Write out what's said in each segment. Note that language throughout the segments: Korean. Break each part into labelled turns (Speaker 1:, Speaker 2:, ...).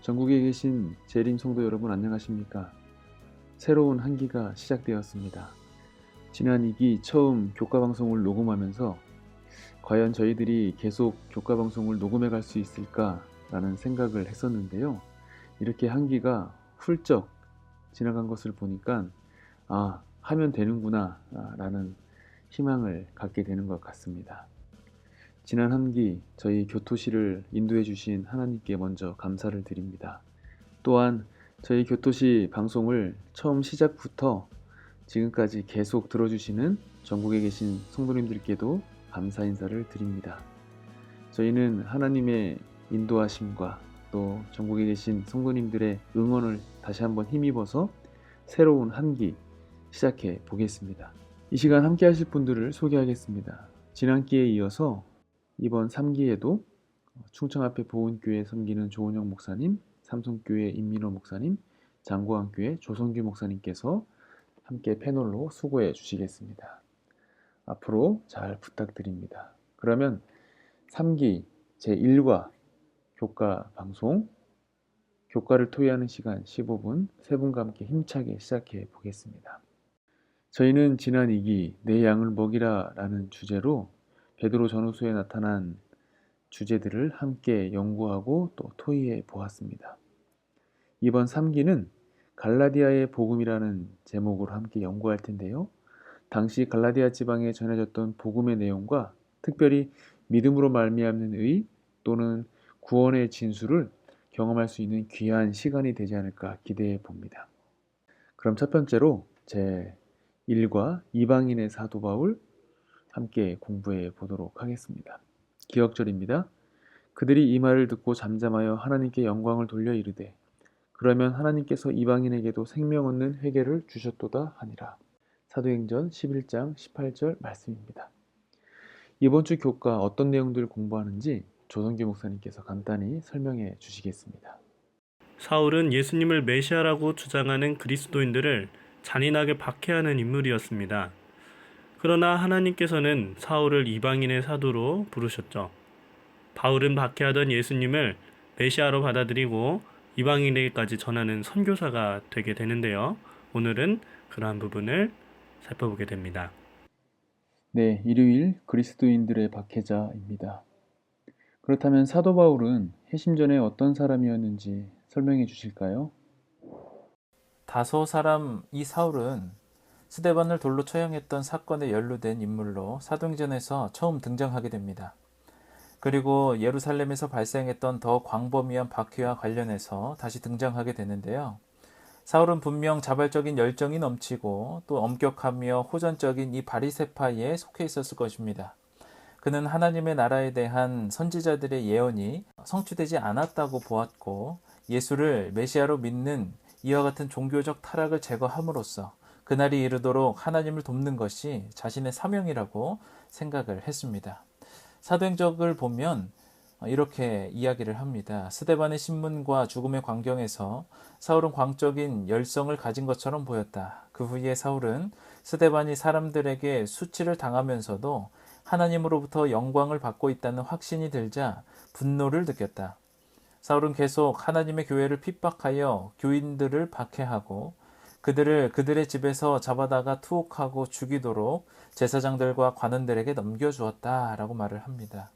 Speaker 1: 전국에 계신 재림 성도 여러분 안녕하십니까? 새로운 한 기가 시작되었습니다. 지난 2기 처음 교과방송을 녹음하면서 과연 저희들이 계속 교과방송을 녹음해 갈 수 있을까라는 생각을 했었는데요. 이렇게 한 기가 훌쩍 지나간 것을 보니까 하면 되는구나 라는 희망을 갖게 되는 것 같습니다. 지난 한 기 저희 교토시를 인도해 주신 하나님께 먼저 감사를 드립니다. 또한 저희 교토시 방송을 처음 시작부터 지금까지 계속 들어주시는 전국에 계신 성도님들께도 감사 인사를 드립니다. 저희는 하나님의 인도하심과 또 전국에 계신 성도님들의 응원을 다시 한번 힘입어서 새로운 한 기 시작해 보겠습니다. 이 시간 함께 하실 분들을 소개하겠습니다. 지난 기에 이어서 이번 3기에도 충청 앞에 보은교회 섬기는 조은영 목사님, 삼성교회 임민호 목사님, 장고항교회 조성규 목사님께서 함께 패널로 수고해 주시겠습니다. 앞으로 잘 부탁드립니다. 그러면 3기 제1과 교과 방송, 교과를 토의하는 시간 15분, 세 분과 함께 힘차게 시작해 보겠습니다. 저희는 지난 2기 내 양을 먹이라 라는 주제로 베드로 전후서에 나타난 주제들을 함께 연구하고 또 토의해 보았습니다. 이번 3기는 갈라디아의 복음이라는 제목으로 함께 연구할 텐데요. 당시 갈라디아 지방에 전해졌던 복음의 내용과 특별히 믿음으로 말미암는 의 또는 구원의 진수를 경험할 수 있는 귀한 시간이 되지 않을까 기대해 봅니다. 그럼 첫 번째로 제1과 이방인의 사도 바울 함께 공부해 보도록 하겠습니다. 기억절입니다. 그들이 이 말을 듣고 잠잠하여 하나님께 영광을 돌려 이르되 그러면 하나님께서 이방인에게도 생명 얻는 회개를 주셨도다 하니라. 사도행전 11장 18절 말씀입니다. 이번 주 교과 어떤 내용들을 공부하는지 조성규 목사님께서 간단히 설명해 주시겠습니다.
Speaker 2: 사울은 예수님을 메시아라고 주장하는 그리스도인들을 잔인하게 박해하는 인물이었습니다. 그러나 하나님께서는 사울을 이방인의 사도로 부르셨죠. 바울은 박해하던 예수님을 메시아로 받아들이고 이방인에게까지 전하는 선교사가 되게 되는데요. 오늘은 그러한 부분을 살펴보게 됩니다.
Speaker 1: 네, 일요일 그리스도인들의 박해자입니다. 그렇다면 사도 바울은 회심 전에 어떤 사람이었는지 설명해 주실까요?
Speaker 3: 다소 사람 이 사울은 스데반을 돌로 처형했던 사건에 연루된 인물로 사도행전에서 처음 등장하게 됩니다. 그리고 예루살렘에서 발생했던 더 광범위한 박해와 관련해서 다시 등장하게 되는데요. 사울은 분명 자발적인 열정이 넘치고 또 엄격하며 호전적인 이 바리새파에 속해 있었을 것입니다. 그는 하나님의 나라에 대한 선지자들의 예언이 성취되지 않았다고 보았고 예수를 메시아로 믿는 이와 같은 종교적 타락을 제거함으로써 그날이 이르도록 하나님을 돕는 것이 자신의 사명이라고 생각을 했습니다. 사도행적을 보면 이렇게 이야기를 합니다. 스데반의 신문과 죽음의 광경에서 사울은 광적인 열성을 가진 것처럼 보였다. 그 후에 사울은 스데반이 사람들에게 수치를 당하면서도 하나님으로부터 영광을 받고 있다는 확신이 들자 분노를 느꼈다. 사울은 계속 하나님의 교회를 핍박하여 교인들을 박해하고 그들의 집에서 잡아다가 투옥하고 죽이도록 제사장들과 관원들에게 넘겨주었다라고 말을 합니다.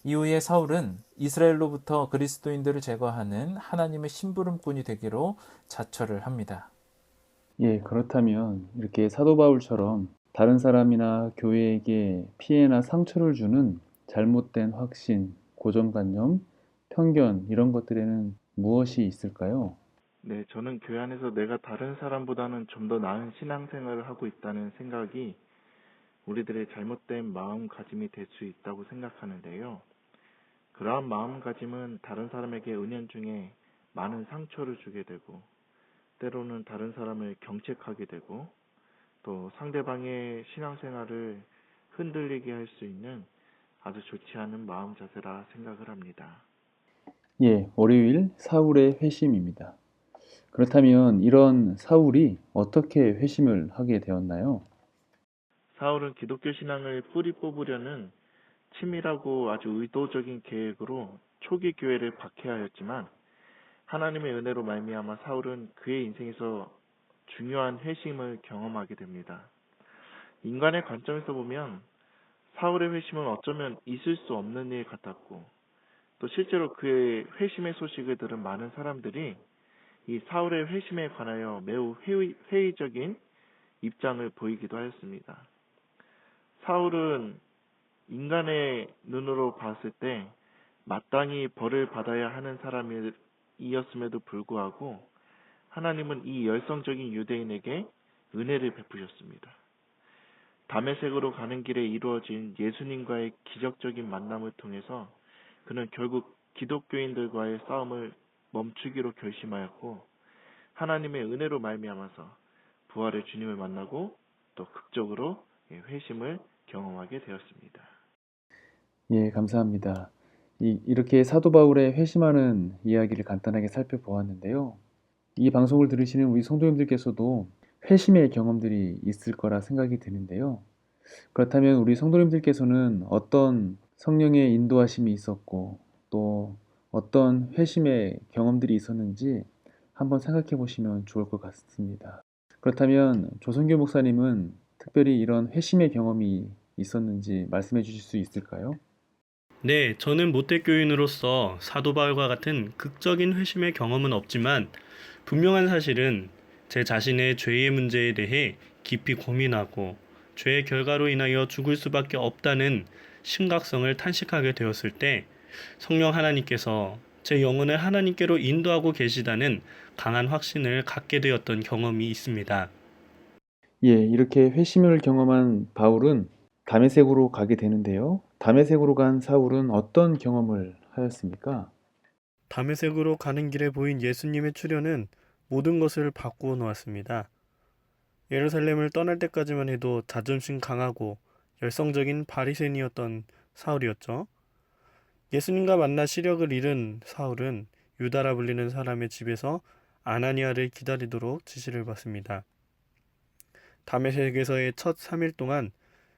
Speaker 3: 이후에 사울은 이스라엘로부터 그리스도인들을 제거하는 하나님의 심부름꾼이 되기로 자처를 합니다.
Speaker 1: 예, 그렇다면 이렇게 사도 바울처럼 다른 사람이나 교회에게 피해나 상처를 주는 잘못된 확신, 고정관념, 편견 이런 것들에는 무엇이 있을까요?
Speaker 4: 네, 저는 교회 안에서 내가 다른 사람보다는 좀 더 나은 신앙생활을 하고 있다는 생각이 우리들의 잘못된 마음가짐이 될 수 있다고 생각하는데요. 그러한 마음가짐은 다른 사람에게 은연중에 많은 상처를 주게 되고 때로는 다른 사람을 경책하게 되고 또 상대방의 신앙생활을 흔들리게 할 수 있는 아주 좋지 않은 마음 자세라 생각을 합니다.
Speaker 1: 예, 월요일 사울의 회심입니다. 그렇다면 이런 사울이 어떻게 회심을 하게 되었나요?
Speaker 4: 사울은 기독교 신앙을 뿌리 뽑으려는 치밀하고 아주 의도적인 계획으로 초기 교회를 박해하였지만 하나님의 은혜로 말미암아 사울은 그의 인생에서 중요한 회심을 경험하게 됩니다. 인간의 관점에서 보면 사울의 회심은 어쩌면 있을 수 없는 일 같았고 또 실제로 그의 회심의 소식을 들은 많은 사람들이 이 사울의 회심에 관하여 매우 회의적인 입장을 보이기도 하였습니다. 사울은 인간의 눈으로 봤을 때 마땅히 벌을 받아야 하는 사람이었음에도 불구하고 하나님은 이 열성적인 유대인에게 은혜를 베푸셨습니다. 다메섹으로 가는 길에 이루어진 예수님과의 기적적인 만남을 통해서 그는 결국 기독교인들과의 싸움을 멈추기로 결심하였고 하나님의 은혜로 말미암아서 부활의 주님을 만나고 또 극적으로 회심을 경험하게 되었습니다.
Speaker 1: 예, 감사합니다. 이렇게 사도 바울의 회심하는 이야기를 간단하게 살펴보았는데요. 이 방송을 들으시는 우리 성도님들께서도 회심의 경험들이 있을 거라 생각이 드는데요. 그렇다면 우리 성도님들께서는 어떤 성령의 인도하심이 있었고 또 어떤 회심의 경험들이 있었는지 한번 생각해 보시면 좋을 것 같습니다. 그렇다면 조성교 목사님은 특별히 이런 회심의 경험이 있었는지 말씀해 주실 수 있을까요?
Speaker 2: 네, 저는 모태교인으로서 사도 바울과 같은 극적인 회심의 경험은 없지만 분명한 사실은 제 자신의 죄의 문제에 대해 깊이 고민하고 죄의 결과로 인하여 죽을 수밖에 없다는 심각성을 탄식하게 되었을 때 성령 하나님께서 제 영혼을 하나님께로 인도하고 계시다는 강한 확신을 갖게 되었던 경험이 있습니다.
Speaker 1: 예, 이렇게 회심을 경험한 바울은 다메섹으로 가게 되는데요. 다메섹으로 간 사울은 어떤 경험을 하였습니까?
Speaker 2: 다메섹으로 가는 길에 보인 예수님의 출현은 모든 것을 바꾸어 놓았습니다. 예루살렘을 떠날 때까지만 해도 자존심 강하고 열성적인 바리새인이었던 사울이었죠. 예수님과 만나 시력을 잃은 사울은 유다라 불리는 사람의 집에서 아나니아를 기다리도록 지시를 받습니다. 다메섹에서의 첫 3일 동안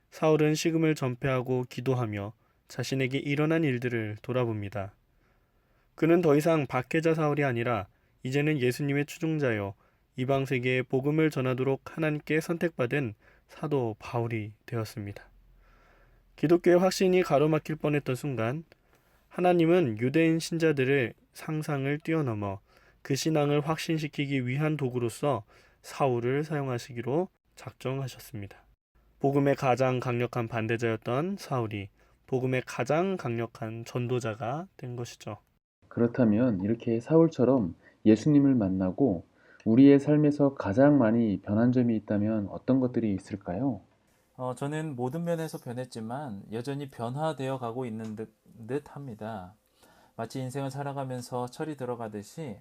Speaker 2: 사울은 식음을 전폐하고 기도하며 자신에게 일어난 일들을 돌아봅니다. 그는 더 이상 박해자 사울이 아니라 이제는 예수님의 추종자여 이방 세계에 복음을 전하도록 하나님께 선택받은 사도 바울이 되었습니다. 기독교의 확신이 가로막힐 뻔했던 순간 하나님은 유대인 신자들의 상상을 뛰어넘어 그 신앙을 확신시키기 위한 도구로서 사울을 사용하시기로 작정하셨습니다. 복음의 가장 강력한 반대자였던 사울이 복음의 가장 강력한 전도자가 된 것이죠.
Speaker 1: 그렇다면 이렇게 사울처럼 예수님을 만나고 우리의 삶에서 가장 많이 변한 점이 있다면 어떤 것들이 있을까요?
Speaker 3: 저는 모든 면에서 변했지만 여전히 변화되어 가고 있는 듯 합니다. 마치 인생을 살아가면서 철이 들어가듯이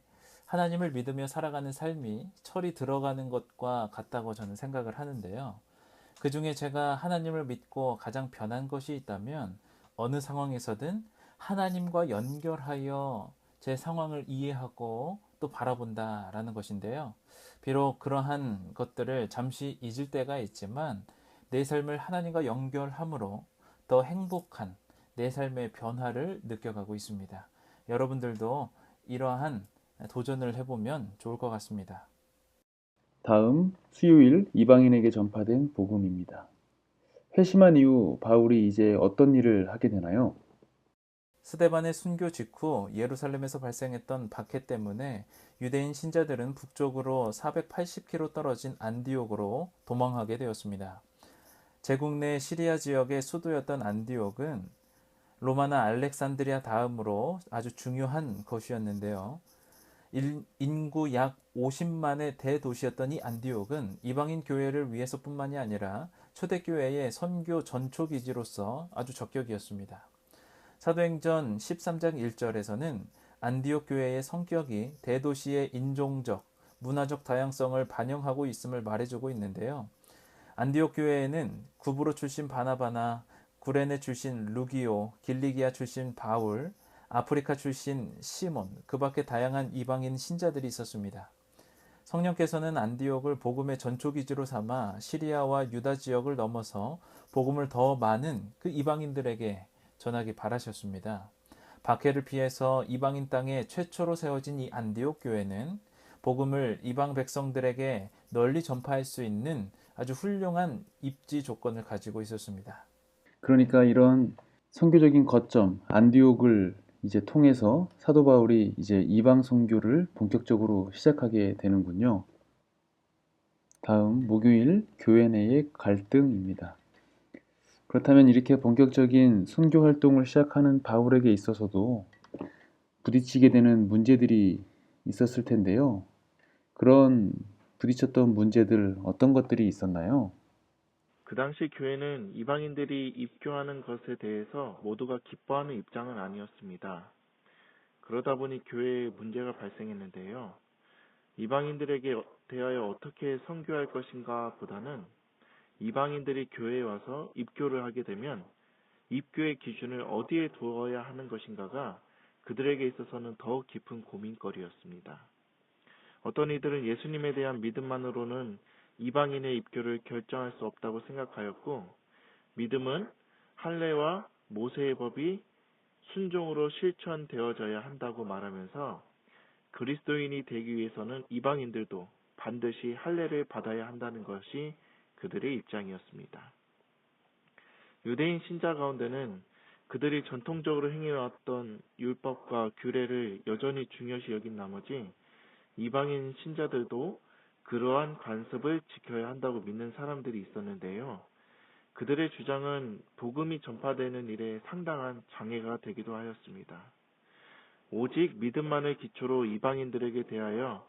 Speaker 3: 하나님을 믿으며 살아가는 삶이 철이 들어가는 것과 같다고 저는 생각을 하는데요. 그 중에 제가 하나님을 믿고 가장 변한 것이 있다면 어느 상황에서든 하나님과 연결하여 제 상황을 이해하고 또 바라본다라는 것인데요. 비록 그러한 것들을 잠시 잊을 때가 있지만 내 삶을 하나님과 연결함으로 더 행복한 내 삶의 변화를 느껴가고 있습니다. 여러분들도 이러한 도전을 해보면 좋을 것 같습니다.
Speaker 1: 다음 수요일 이방인에게 전파된 복음입니다. 회심한 이후 바울이 이제 어떤 일을 하게 되나요?
Speaker 3: 스데반의 순교 직후 예루살렘에서 발생했던 박해 때문에 유대인 신자들은 북쪽으로 480km 떨어진 안디옥으로 도망하게 되었습니다. 제국 내 시리아 지역의 수도였던 안디옥은 로마나 알렉산드리아 다음으로 아주 중요한 것이었는데요. 인구 약 50만의 대도시였던 이 안디옥은 이방인 교회를 위해서뿐만이 아니라 초대교회의 선교 전초기지로서 아주 적격이었습니다. 사도행전 13장 1절에서는 안디옥 교회의 성격이 대도시의 인종적, 문화적 다양성을 반영하고 있음을 말해주고 있는데요. 안디옥 교회에는 구브로 출신 바나바나 구레네 출신 루기오, 길리기아 출신 바울, 아프리카 출신 시몬, 그 밖에 다양한 이방인 신자들이 있었습니다. 성령께서는 안디옥을 복음의 전초기지로 삼아 시리아와 유다 지역을 넘어서 복음을 더 많은 그 이방인들에게 전하기 바라셨습니다. 박해를 피해서 이방인 땅에 최초로 세워진 이 안디옥 교회는 복음을 이방 백성들에게 널리 전파할 수 있는 아주 훌륭한 입지 조건을 가지고 있었습니다.
Speaker 1: 그러니까 이런 선교적인 거점 안디옥을 이제 통해서 사도 바울이 이제 이방 선교를 본격적으로 시작하게 되는군요. 다음 목요일 교회 내의 갈등입니다. 그렇다면 이렇게 본격적인 선교 활동을 시작하는 바울에게 있어서도 부딪히게 되는 문제들이 있었을 텐데요. 그런 부딪혔던 문제들 어떤 것들이 있었나요?
Speaker 4: 그 당시 교회는 이방인들이 입교하는 것에 대해서 모두가 기뻐하는 입장은 아니었습니다. 그러다 보니 교회에 문제가 발생했는데요. 이방인들에게 대하여 어떻게 선교할 것인가 보다는 이방인들이 교회에 와서 입교를 하게 되면 입교의 기준을 어디에 두어야 하는 것인가가 그들에게 있어서는 더욱 깊은 고민거리였습니다. 어떤 이들은 예수님에 대한 믿음만으로는 이방인의 입교를 결정할 수 없다고 생각하였고, 믿음은 할례와 모세의 법이 순종으로 실천되어져야 한다고 말하면서 그리스도인이 되기 위해서는 이방인들도 반드시 할례를 받아야 한다는 것이 그들의 입장이었습니다. 유대인 신자 가운데는 그들이 전통적으로 행해왔던 율법과 규례를 여전히 중요시 여긴 나머지 이방인 신자들도 그러한 관습을 지켜야 한다고 믿는 사람들이 있었는데요. 그들의 주장은 복음이 전파되는 일에 상당한 장애가 되기도 하였습니다. 오직 믿음만을 기초로 이방인들에게 대하여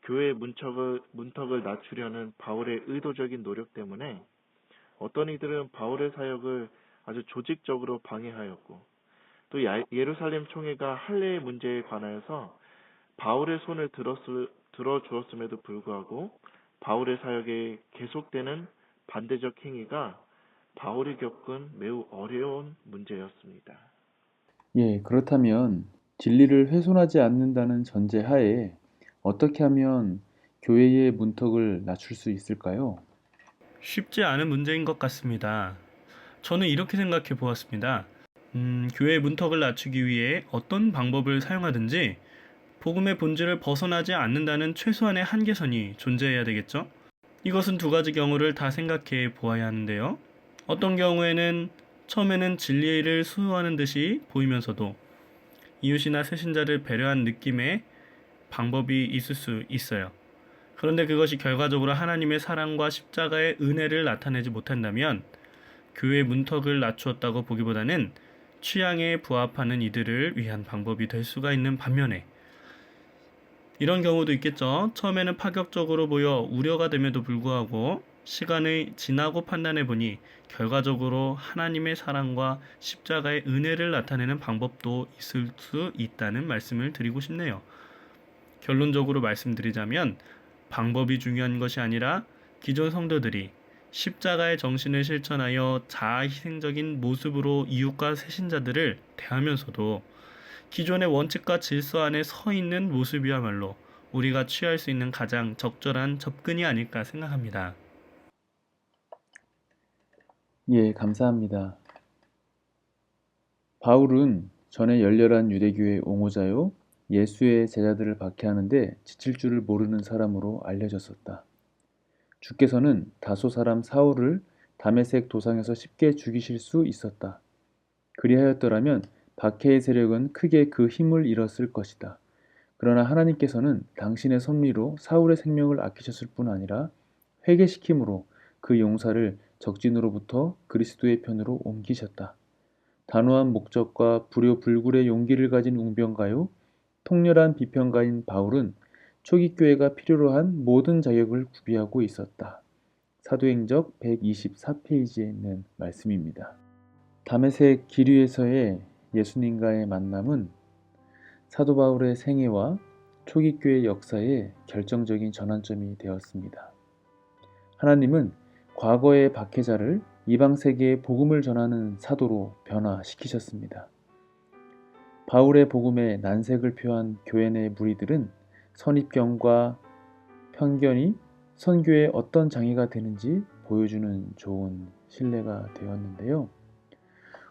Speaker 4: 교회의 문턱을 낮추려는 바울의 의도적인 노력 때문에 어떤 이들은 바울의 사역을 아주 조직적으로 방해하였고, 또 예루살렘 총회가 할례의 문제에 관하여서 바울의 손을 들어주었음에도 불구하고 바울의 사역에 계속되는 반대적 행위가 바울이 겪은 매우 어려운 문제였습니다.
Speaker 1: 예, 그렇다면 진리를 훼손하지 않는다는 전제하에 어떻게 하면 교회의 문턱을 낮출 수 있을까요?
Speaker 2: 쉽지 않은 문제인 것 같습니다. 저는 이렇게 생각해 보았습니다. 교회의 문턱을 낮추기 위해 어떤 방법을 사용하든지 복음의 본질을 벗어나지 않는다는 최소한의 한계선이 존재해야 되겠죠? 이것은 두 가지 경우를 다 생각해 보아야 하는데요. 어떤 경우에는 처음에는 진리를 수호하는 듯이 보이면서도 이웃이나 새신자를 배려한 느낌의 방법이 있을 수 있어요. 그런데 그것이 결과적으로 하나님의 사랑과 십자가의 은혜를 나타내지 못한다면 교회의 문턱을 낮추었다고 보기보다는 취향에 부합하는 이들을 위한 방법이 될 수가 있는 반면에 이런 경우도 있겠죠. 처음에는 파격적으로 보여 우려가 됨에도 불구하고 시간이 지나고 판단해보니 결과적으로 하나님의 사랑과 십자가의 은혜를 나타내는 방법도 있을 수 있다는 말씀을 드리고 싶네요. 결론적으로 말씀드리자면 방법이 중요한 것이 아니라 기존 성도들이 십자가의 정신을 실천하여 자아희생적인 모습으로 이웃과 새신자들을 대하면서도 기존의 원칙과 질서 안에 서 있는 모습이야말로 우리가 취할 수 있는 가장 적절한 접근이 아닐까 생각합니다.
Speaker 1: 예, 감사합니다. 바울은 전에 열렬한 유대교의 옹호자요, 예수의 제자들을 박해하는데 지칠 줄을 모르는 사람으로 알려졌었다. 주께서는 다소 사람 사울을 다메섹 도상에서 쉽게 죽이실 수 있었다. 그리하였더라면 박해의 세력은 크게 그 힘을 잃었을 것이다. 그러나 하나님께서는 당신의 섭리로 사울의 생명을 아끼셨을 뿐 아니라 회개시킴으로 그 용사를 적진으로부터 그리스도의 편으로 옮기셨다. 단호한 목적과 불효불굴의 용기를 가진 웅병가요, 통렬한 비평가인 바울은 초기 교회가 필요로 한 모든 자격을 구비하고 있었다. 사도행적 124페이지에 있는 말씀입니다. 다메섹 길 위에서의 예수님과의 만남은 사도 바울의 생애와 초기 교회 역사의 결정적인 전환점이 되었습니다. 하나님은 과거의 박해자를 이방 세계에 복음을 전하는 사도로 변화시키셨습니다. 바울의 복음에 난색을 표한 교회 내 무리들은 선입견과 편견이 선교에 어떤 장애가 되는지 보여주는 좋은 신뢰가 되었는데요.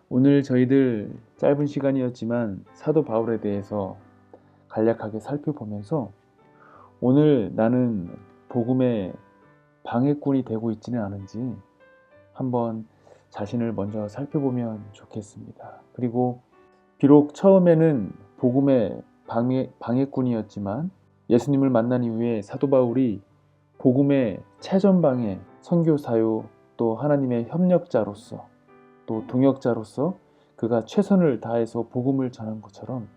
Speaker 1: 오늘 저희들 짧은 시간이었지만 사도 바울에 대해서 간략하게 살펴보면서 오늘 나는 복음의 방해꾼이 되고 있지는 않은지 한번 자신을 먼저 살펴보면 좋겠습니다. 그리고 비록 처음에는 복음의 방해꾼이었지만 예수님을 만난 이후에 사도 바울이 복음의 최전방에 선교사요 또 하나님의 협력자로서 또 동역자로서 그가 최선을 다해서 복음을 전한 것처럼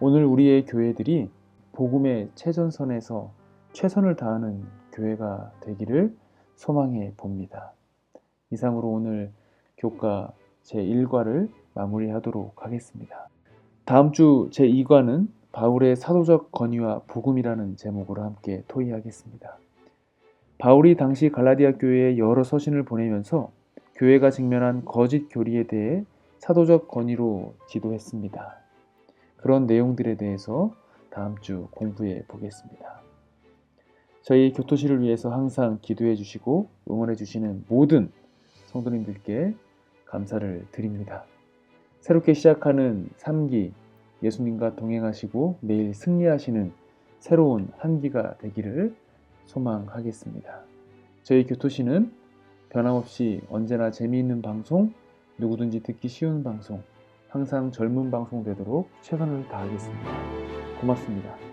Speaker 1: 오늘 우리의 교회들이 복음의 최전선에서 최선을 다하는 교회가 되기를 소망해 봅니다. 이상으로 오늘 교과 제1과를 마무리하도록 하겠습니다. 다음 주 제2과는 바울의 사도적 건의와 복음이라는 제목으로 함께 토의하겠습니다. 바울이 당시 갈라디아 교회에 여러 서신을 보내면서 교회가 직면한 거짓 교리에 대해 사도적 건의로 기도했습니다. 그런 내용들에 대해서 다음 주 공부해 보겠습니다. 저희 교토실을 위해서 항상 기도해 주시고 응원해 주시는 모든 성도님들께 감사를 드립니다. 새롭게 시작하는 3기 예수님과 동행하시고 매일 승리하시는 새로운 한 기가 되기를 소망하겠습니다. 저희 교토시는 변함없이 언제나 재미있는 방송, 누구든지 듣기 쉬운 방송, 항상 젊은 방송 되도록 최선을 다하겠습니다. 고맙습니다.